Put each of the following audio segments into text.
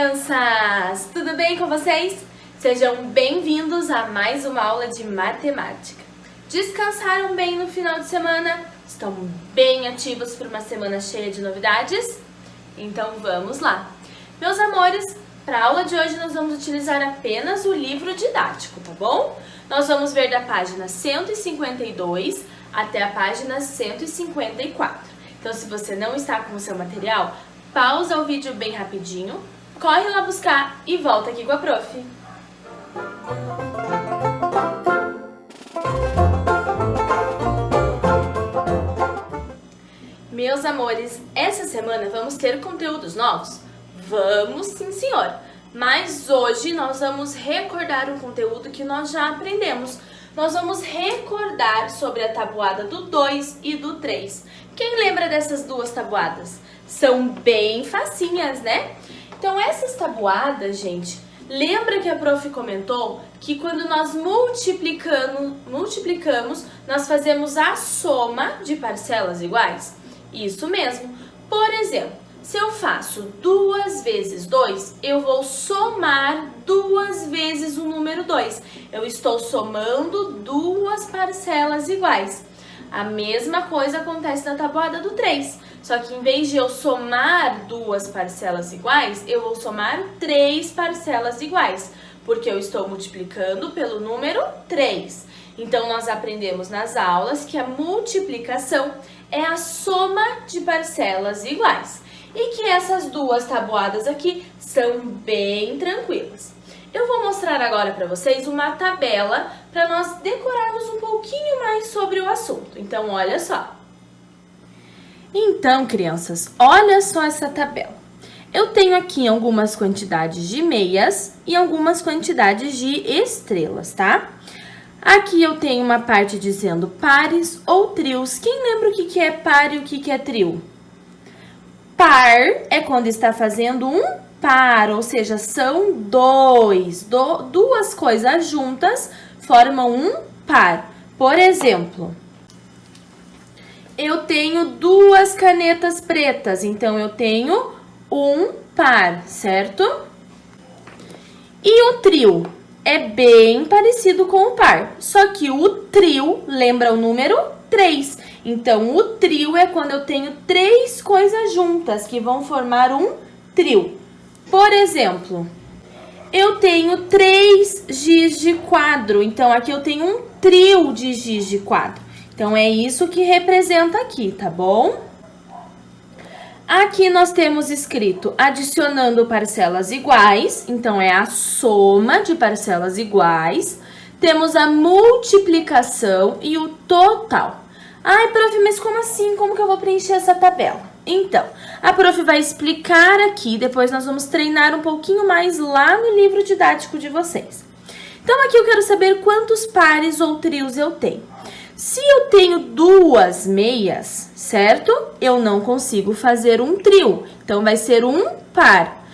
crianças! Tudo bem com vocês? Sejam bem-vindos a mais uma aula de matemática. Descansaram bem no final de semana? Estão bem ativos para uma semana cheia de novidades? Então vamos lá! Meus amores, para a aula de hoje nós vamos utilizar apenas o livro didático, tá bom? Nós vamos ver da página 152 até a página 154. Então, se você não está com o seu material, pausa o vídeo bem rapidinho, corre lá buscar e volta aqui com a prof. Meus amores, essa semana vamos ter conteúdos novos? Vamos sim, senhor! Mas hoje nós vamos recordar um conteúdo que nós já aprendemos. Nós vamos recordar sobre a tabuada do 2 e do 3. Quem lembra dessas duas tabuadas? São bem facinhas, né? Então, essas tabuadas, gente, lembra que a prof comentou que quando nós multiplicamos, nós fazemos a soma de parcelas iguais? Isso mesmo. Por exemplo, se eu faço 2 vezes 2, eu vou somar 2 vezes o número 2. Eu estou somando duas parcelas iguais. A mesma coisa acontece na tabuada do 3. Só que em vez de eu somar duas parcelas iguais, eu vou somar 3 parcelas iguais. Porque eu estou multiplicando pelo número 3. Então, nós aprendemos nas aulas que a multiplicação é a soma de parcelas iguais. E que essas duas tabuadas aqui são bem tranquilas. Eu vou mostrar agora para vocês uma tabela para nós decorarmos um pouquinho mais sobre o assunto. Então, olha só. Então, crianças, olha só essa tabela. Eu tenho aqui algumas quantidades de meias e algumas quantidades de estrelas, tá? Aqui eu tenho uma parte dizendo pares ou trios. Quem lembra o que é par e o que é trio? Par é quando está fazendo um par, ou seja, são duas coisas juntas formam um par. Por exemplo, eu tenho duas canetas pretas, então eu tenho um par, certo? E o trio é bem parecido com o par, só que o trio lembra o número 3. Então, o trio é quando eu tenho 3 coisas juntas que vão formar um trio. Por exemplo, eu tenho 3 giz de quadro. Então, aqui eu tenho um trio de giz de quadro. Então, é isso que representa aqui, tá bom? Aqui nós temos escrito adicionando parcelas iguais. Então, é a soma de parcelas iguais. Temos a multiplicação e o total. Ai, prof, mas como assim? Como que eu vou preencher essa tabela? Então, a prof vai explicar aqui, depois nós vamos treinar um pouquinho mais lá no livro didático de vocês. Então, aqui eu quero saber quantos pares ou trios eu tenho. Se eu tenho 2 meias, certo? Eu não consigo fazer um trio, então vai ser um par.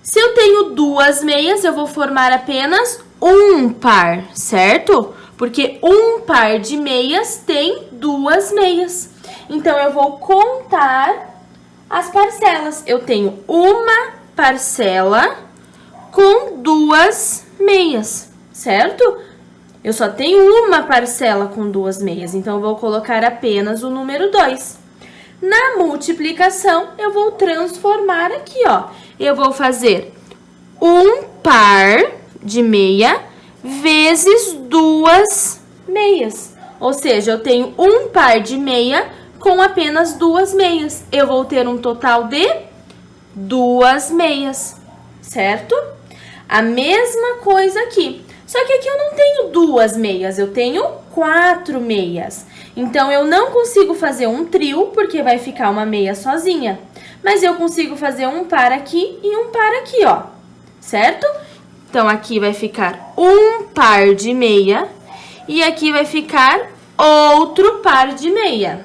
Se eu tenho 2 meias, eu vou formar apenas um par, certo? Porque um par de meias tem 2 meias. Então, eu vou contar as parcelas. Eu tenho uma parcela com 2 meias, certo? Eu só tenho uma parcela com 2 meias, então eu vou colocar apenas o número 2. Na multiplicação, eu vou transformar aqui, ó. Eu vou fazer um par de meia vezes 2 meias. Ou seja, eu tenho um par de meia com apenas 2 meias. Eu vou ter um total de 2 meias, certo? A mesma coisa aqui. Só que aqui eu não tenho 2 meias, eu tenho 4 meias. Então, eu não consigo fazer um trio, porque vai ficar uma meia sozinha. Mas eu consigo fazer um par aqui e um par aqui, ó. Certo? Então, aqui vai ficar um par de meia e aqui vai ficar outro par de meia.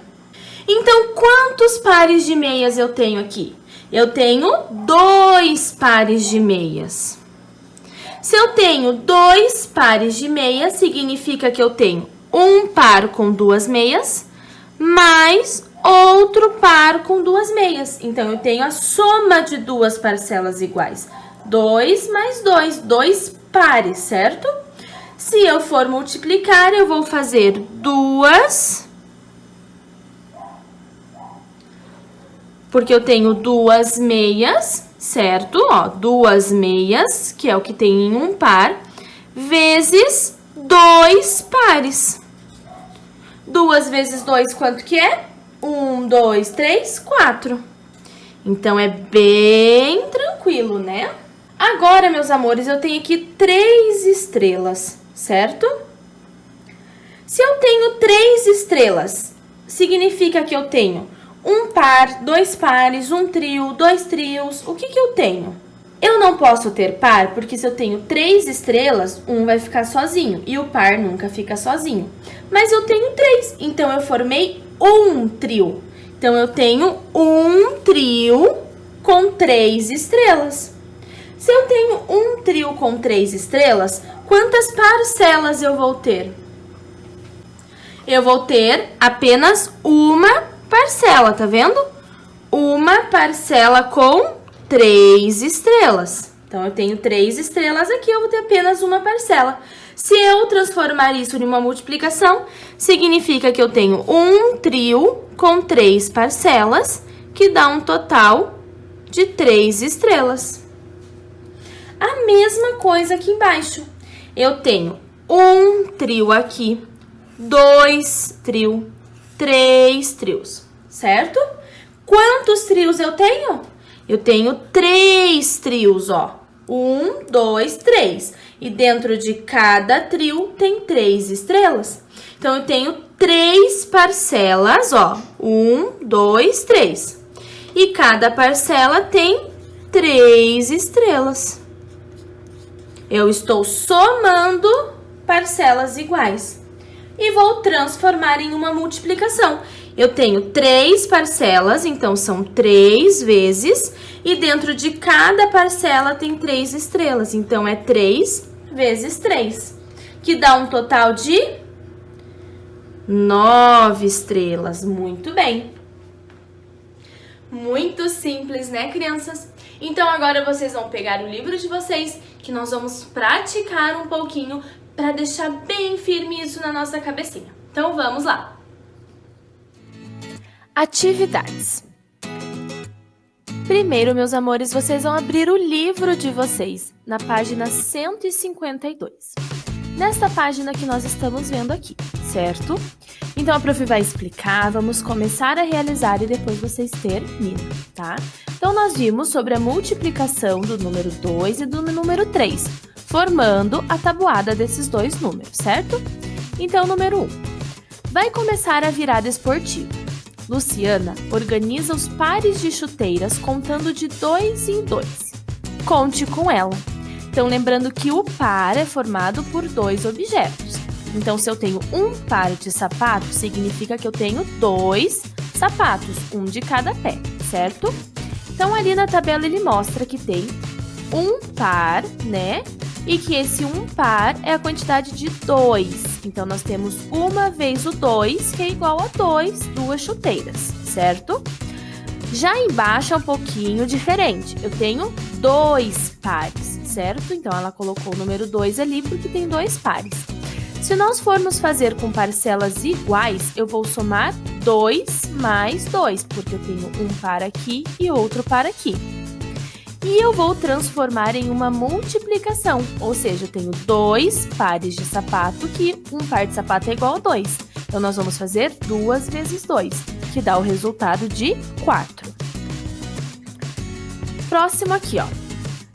Então, quantos pares de meias eu tenho aqui? Eu tenho 2 pares de meias. Se eu tenho 2 pares de meias, significa que eu tenho um par com 2 meias, mais outro par com 2 meias. Então, eu tenho a soma de duas parcelas iguais. 2 mais 2, 2 pares, certo? Se eu for multiplicar, eu vou fazer 2, porque eu tenho 2 meias, certo? Ó, 2 meias, que é o que tem em um par, vezes 2 pares. 2 vezes 2, quanto que é? 1, 2, 3, 4. Então, é bem tranquilo, né? Agora, meus amores, eu tenho aqui 3 estrelas, certo? Se eu tenho 3 estrelas, significa que eu tenho um par, 2 pares, um trio, 2 trios. O que que eu tenho? Eu não posso ter par, porque se eu tenho 3 estrelas, um vai ficar sozinho, e o par nunca fica sozinho. Mas eu tenho 3, então eu formei um trio. Então, eu tenho um trio com 3 estrelas. Se eu tenho um trio com 3 estrelas, quantas parcelas eu vou ter? Eu vou ter apenas uma parcela, tá vendo? Uma parcela com 3 estrelas. Então, eu tenho 3 estrelas aqui, eu vou ter apenas uma parcela. Se eu transformar isso em uma multiplicação, significa que eu tenho um trio com 3 parcelas, que dá um total de 3 estrelas. A mesma coisa aqui embaixo. Eu tenho um trio aqui, 2 trios, 3 trios, certo? Quantos trios eu tenho? Eu tenho 3 trios, ó. 1, 2, 3. E dentro de cada trio tem 3 estrelas. Então, eu tenho 3 parcelas, ó. 1, 2, 3. E cada parcela tem 3 estrelas. Eu estou somando parcelas iguais. E vou transformar em uma multiplicação. Eu tenho 3 parcelas, então são 3 vezes. E dentro de cada parcela tem 3 estrelas. Então, é 3 vezes 3. Que dá um total de 9 estrelas. Muito bem. Muito simples, né, crianças? Então, agora vocês vão pegar o livro de vocês, que nós vamos praticar um pouquinho para deixar bem firme isso na nossa cabecinha. Então, vamos lá. Atividades. Primeiro, meus amores, vocês vão abrir o livro de vocês, na página 152. Nesta página que nós estamos vendo aqui, certo? Então, a prof vai explicar, vamos começar a realizar e depois vocês terminam, tá? Então, nós vimos sobre a multiplicação do número 2 e do número 3, formando a tabuada desses dois números, certo? Então, número 1. Vai começar a virada esportiva. Luciana organiza os pares de chuteiras contando de 2 em 2. Conte com ela. Então, lembrando que o par é formado por 2 objetos. Então, se eu tenho um par de sapato, significa que eu tenho 2 sapatos, um de cada pé, certo? Então, ali na tabela ele mostra que tem um par, né? E que esse um par é a quantidade de 2. Então, nós temos uma vez o 2, que é igual a 2 chuteiras, certo? Já embaixo é um pouquinho diferente. Eu tenho 2 pares, certo? Então, ela colocou o número 2 ali porque tem 2 pares. Se nós formos fazer com parcelas iguais, eu vou somar 2 mais 2, porque eu tenho um par aqui e outro par aqui. E eu vou transformar em uma multiplicação, ou seja, eu tenho 2 pares de sapato, que um par de sapato é igual a 2. Então, nós vamos fazer 2 vezes 2, que dá o resultado de 4. Próximo aqui, ó.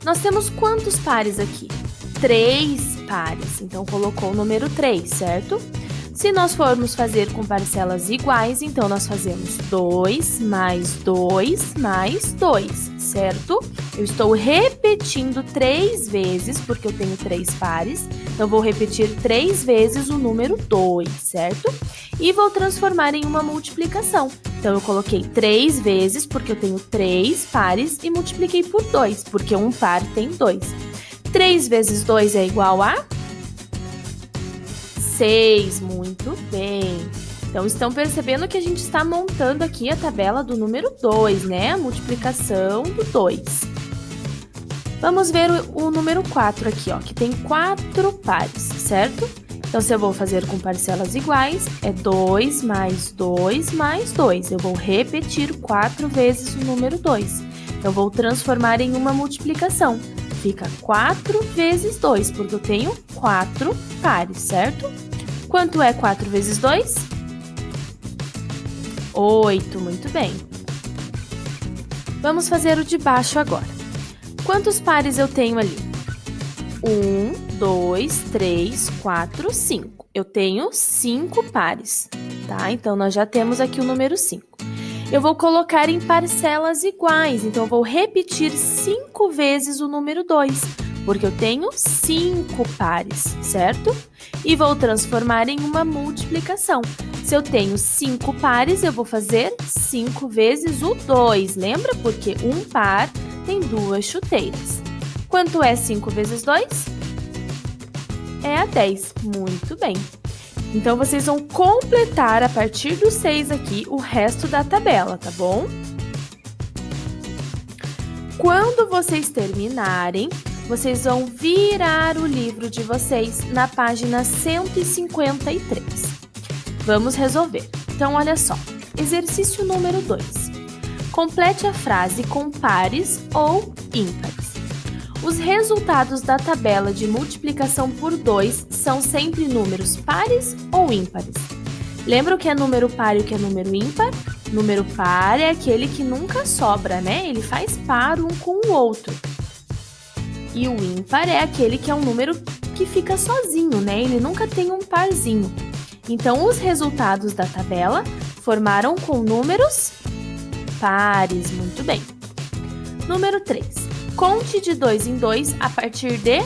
Nós temos quantos pares aqui? 3 pares, então colocou o número 3, certo? Se nós formos fazer com parcelas iguais, então nós fazemos 2 mais 2 mais 2, certo? Eu estou repetindo 3 vezes, porque eu tenho 3 pares, então vou repetir 3 vezes o número 2, certo? E vou transformar em uma multiplicação. Então, eu coloquei 3 vezes, porque eu tenho 3 pares, e multipliquei por 2, porque um par tem 2. 3 vezes 2 é igual a 6, muito bem. Então, estão percebendo que a gente está montando aqui a tabela do número 2, né? A multiplicação do 2. Vamos ver o número 4 aqui, ó, que tem 4 pares, certo? Então, se eu vou fazer com parcelas iguais, é 2 mais 2 mais 2. Eu vou repetir 4 vezes o número 2. Eu vou transformar em uma multiplicação. Fica 4 vezes 2, porque eu tenho 4 pares, certo? Quanto é 4 vezes 2? 8, muito bem. Vamos fazer o de baixo agora. Quantos pares eu tenho ali? 1, 2, 3, 4, 5. Eu tenho 5 pares, tá? Então, nós já temos aqui o número 5. Eu vou colocar em parcelas iguais, então eu vou repetir 5 vezes o número 2, porque eu tenho 5 pares, certo? E vou transformar em uma multiplicação. Se eu tenho 5 pares, eu vou fazer 5 vezes o 2, lembra? Porque um par tem 2 chuteiras. Quanto é 5 vezes 2? É a 10. Muito bem. Então, vocês vão completar a partir do 6 aqui o resto da tabela, tá bom? Quando vocês terminarem, vocês vão virar o livro de vocês na página 153. Vamos resolver. Então, olha só. Exercício número 2. Complete a frase com pares ou ímpares. Os resultados da tabela de multiplicação por 2 são sempre números pares ou ímpares? Lembra o que é número par e o que é número ímpar? Número par é aquele que nunca sobra, né? Ele faz par um com o outro. E o ímpar é aquele que é um número que fica sozinho, né? Ele nunca tem um parzinho. Então, os resultados da tabela formaram com números pares. Muito bem. Número 3. Conte de 2 em 2 a partir de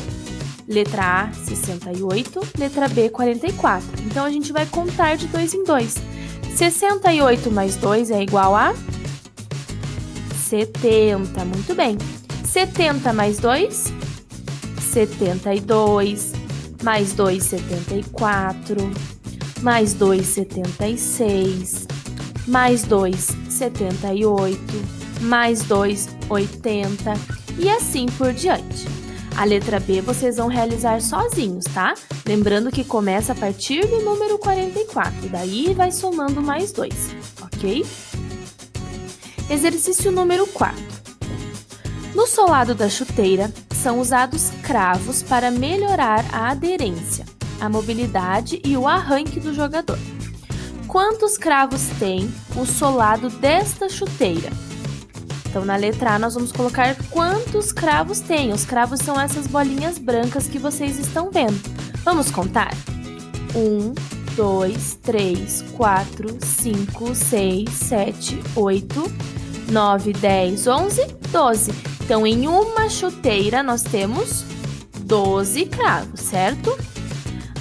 letra A, 68, letra B, 44. Então, a gente vai contar de 2 em 2. 68 mais 2 é igual a 70. Muito bem. 70 mais 2? 72. Mais 2, 74. Mais 2, 76. Mais 2, 78. Mais 2, 80. E assim por diante. A letra B vocês vão realizar sozinhos, tá? Lembrando que começa a partir do número 44, daí vai somando mais 2, ok? Exercício número 4. No solado da chuteira, são usados cravos para melhorar a aderência, a mobilidade e o arranque do jogador. Quantos cravos tem o solado desta chuteira? Então, na letra A, nós vamos colocar quantos cravos tem. Os cravos são essas bolinhas brancas que vocês estão vendo. Vamos contar? 1, 2, 3, 4, 5, 6, 7, 8, 9, 10, 11, 12. Então, em uma chuteira, nós temos 12 cravos, certo?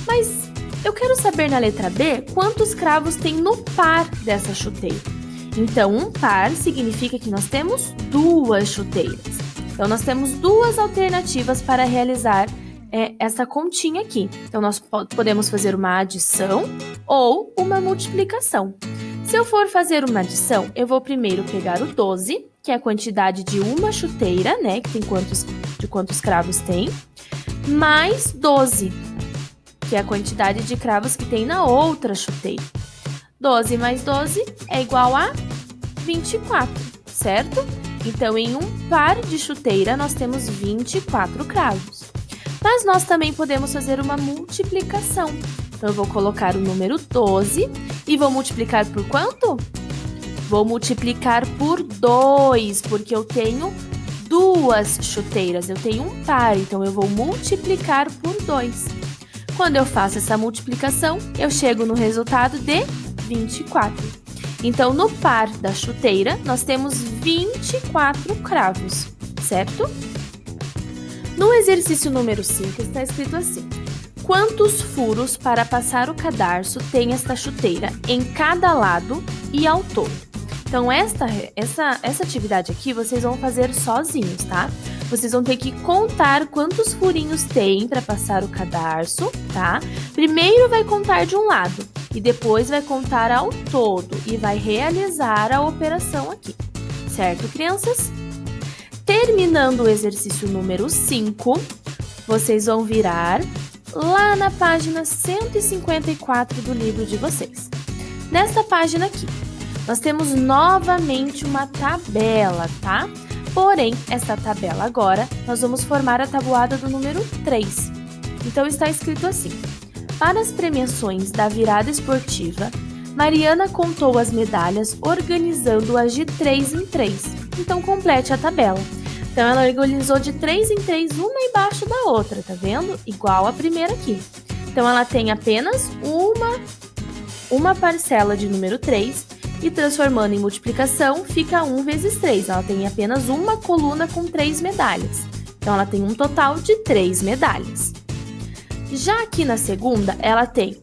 Mas eu quero saber na letra B quantos cravos tem no par dessa chuteira. Então, um par significa que nós temos 2 chuteiras. Então, nós temos 2 alternativas para realizar essa continha aqui. Então, nós podemos fazer uma adição ou uma multiplicação. Se eu for fazer uma adição, eu vou primeiro pegar o 12, que é a quantidade de uma chuteira, né? Que tem quantos cravos tem, mais 12, que é a quantidade de cravos que tem na outra chuteira. 12 mais 12 é igual a 24, certo? Então, em um par de chuteira, nós temos 24 cravos. Mas nós também podemos fazer uma multiplicação. Então, eu vou colocar o número 12 e vou multiplicar por quanto? Vou multiplicar por 2, porque eu tenho 2 chuteiras. Eu tenho um par, então eu vou multiplicar por 2. Quando eu faço essa multiplicação, eu chego no resultado de 24. Então, no par da chuteira, nós temos 24 cravos, certo? No exercício número 5, está escrito assim: quantos furos para passar o cadarço tem esta chuteira em cada lado e ao todo? Então, essa atividade aqui vocês vão fazer sozinhos, tá? Vocês vão ter que contar quantos furinhos tem para passar o cadarço, tá? Primeiro vai contar de um lado e depois vai contar ao todo e vai realizar a operação aqui, certo, crianças? Terminando o exercício número 5, vocês vão virar lá na página 154 do livro de vocês. Nesta página aqui, nós temos novamente uma tabela, tá? Porém, essa tabela agora, nós vamos formar a tabuada do número 3. Então, está escrito assim: para as premiações da virada esportiva, Mariana contou as medalhas organizando-as de 3 em 3. Então, complete a tabela. Então, ela organizou de 3 em 3, uma embaixo da outra, tá vendo? Igual a primeira aqui. Então, ela tem apenas uma parcela de número 3 e transformando em multiplicação, fica 1 vezes 3. Ela tem apenas uma coluna com 3 medalhas. Então, ela tem um total de 3 medalhas. Já aqui na segunda, ela tem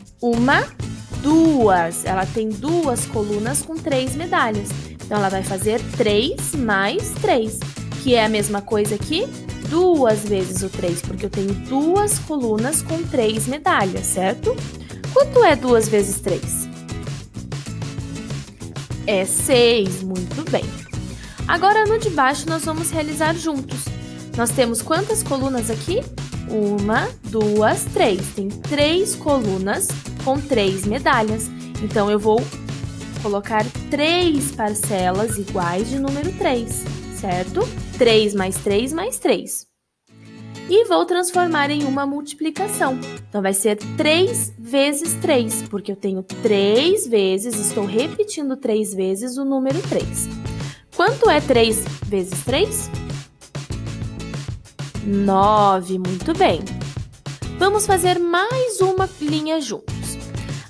ela tem 2 colunas com 3 medalhas. Então, ela vai fazer 3 mais 3, que é a mesma coisa que 2 vezes o 3, porque eu tenho 2 colunas com 3 medalhas, certo? Quanto é 2 vezes 3? É 6, muito bem. Agora, no de baixo, nós vamos realizar juntos. Nós temos quantas colunas aqui? 1, 2, 3. Tem 3 colunas com 3 medalhas. Então, eu vou colocar 3 parcelas iguais de número 3, certo? 3 mais 3 mais 3. E vou transformar em uma multiplicação. Então, vai ser 3 vezes 3, porque eu tenho 3 vezes, estou repetindo 3 vezes o número 3. Quanto é 3 vezes 3? 9, muito bem. Vamos fazer mais uma linha juntos.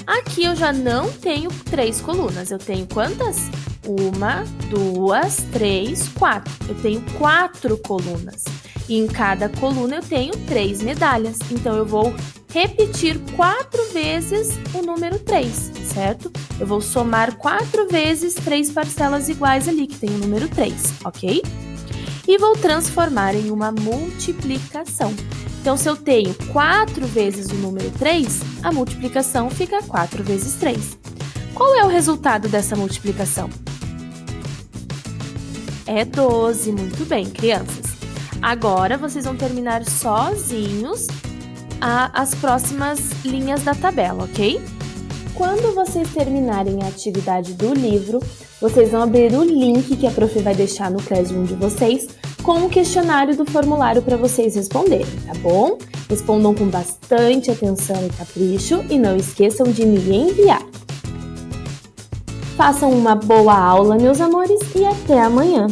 Aqui eu já não tenho 3 colunas, eu tenho quantas? 1, 2, 3, 4. Eu tenho 4 colunas. E em cada coluna eu tenho 3 medalhas. Então, eu vou repetir 4 vezes o número 3, certo? Eu vou somar 4 vezes 3 parcelas iguais ali, que tem o número 3, ok? E vou transformar em uma multiplicação. Então, se eu tenho 4 vezes o número 3, a multiplicação fica 4 vezes 3. Qual é o resultado dessa multiplicação? É 12, muito bem, crianças. Agora, vocês vão terminar sozinhos as próximas linhas da tabela, ok? Quando vocês terminarem a atividade do livro, vocês vão abrir o link que a prof vai deixar no Classroom de vocês com o questionário do formulário para vocês responderem, tá bom? Respondam com bastante atenção e capricho e não esqueçam de me enviar. Façam uma boa aula, meus amores, e até amanhã!